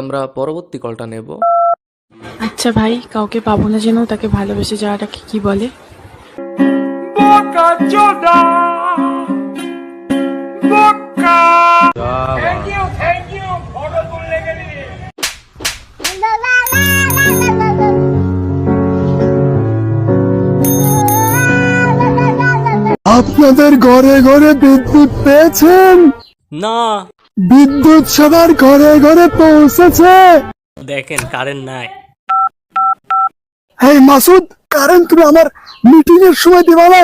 আমরা পরবর্তী কলটা নেব। আচ্ছা ভাই, কাউকে পাবো না যেন তাকে ভালোবেসে যাওয়াটাকে কি বলে? আপনাদের ঘরে ঘরে বিদ্যুৎ পেয়েছেন? না, বিদ্যুৎ সবার ঘরে ঘরে পৌঁছেছে। দেখেন কারেন্ট নাই। এই মাসুদ, কারেন্ট তুমি আমার মিটিং এর সময় দিবা না?